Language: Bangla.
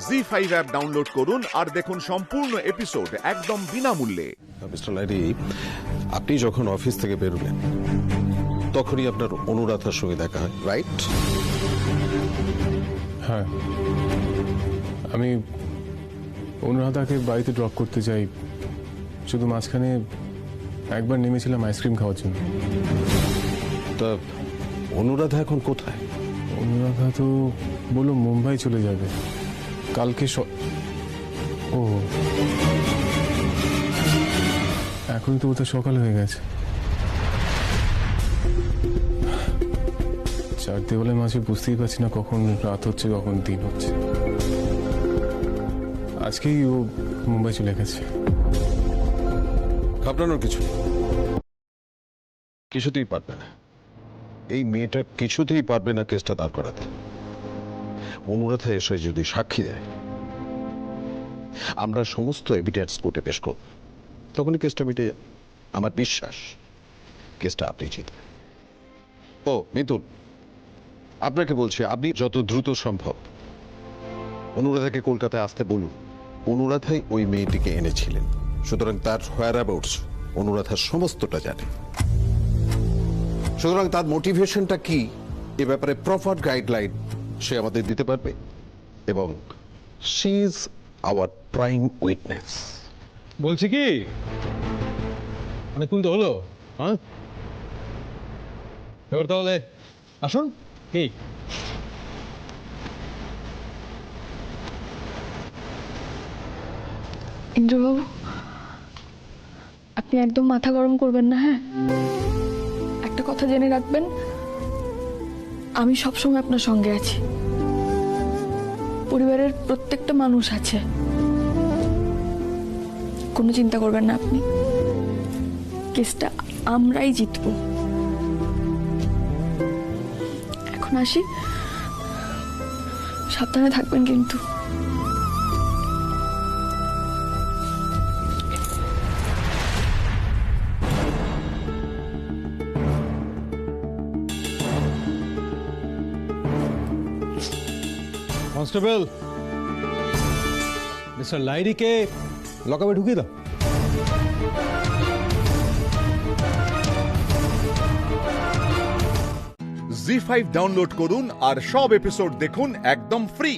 জি5 অ্যাপ ডাউনলোড করুন আর দেখুন সম্পূর্ণ এপিসোড একদম বিনামূল্যে। মিস্টার লাইরি, আপনি যখন অফিস থেকে বেরোলেন তখনই আপনার অনুরাধার সঙ্গে দেখা হয়, রাইট? হ্যাঁ, আমি অনুরাধাকে বাড়িতে ড্রপ করতে চাই। শুধু মাঝখানে একবার নেমেছিলাম আইসক্রিম খাওয়ার জন্য। তা অনুরাধা এখন কোথায়? অনুরাধা তো বললো মুম্বাই চলে যাবে কালকে। ও, এখন তো ওটা সকাল হয়ে গেছে। চার দেওয়ালের মাঝে বুঝতেই পারছি না কখন রাত হচ্ছে কখন দিন হচ্ছে। আজকেই ও মুম্বাই চলে গেছে। ঘাবড়ানোর কিছু নেই। কিছুতেই পারবে না, এই মেয়েটা কিছুতেই পারবে না কেসটা দাঁড় করাতে। অনুরাধা এসে যদি সাক্ষী দেয়, আমরা সমস্ত এভিডেন্স কোর্টে পেশ করব, তখনই কেসটা মিটে যাবে। আমার বিশ্বাস কেসটা আপনি জিতবেন। ও মিতুল, আপনাকে বলছি, আপনি যত দ্রুত সম্ভব অনুরাধাকে কলকাতায় আসতে বলুন। অনুরাধাই ওই মেয়েটিকে এনেছিলেন, সুতরাং তার হোয়ার অ্যাবাউটস অনুরাধার সমস্তটা জানে। সুতরাং তার মোটিভেশনটা কি এ ব্যাপারে প্রপার গাইডলাইন সে আমাদের দিতে পারবে, এবং she is our prime witness. বলছি কি, অনেকক্ষণ তো হলো, হ্যাঁ? এবার তাহলে আসুন। কি ইন্দ্রবাবু, আপনি একদম মাথা গরম করবেন না, হ্যাঁ? একটা কথা জেনে রাখবেন, আমি সবসময় আপনার সঙ্গে আছি। পরিবারের প্রত্যেকটা মানুষ আছে, কোনো চিন্তা করবেন না আপনি। কেসটা আমরাই জিতবো। এখন আসি, সাবধানে থাকবেন কিন্তু। কনস্টেবল, মিস্টার লাইরিকে লকআপে ঢুকিয়ে দাও। জি5 ডাউনলোড করুন আর সব এপিসোড দেখুন একদম ফ্রি।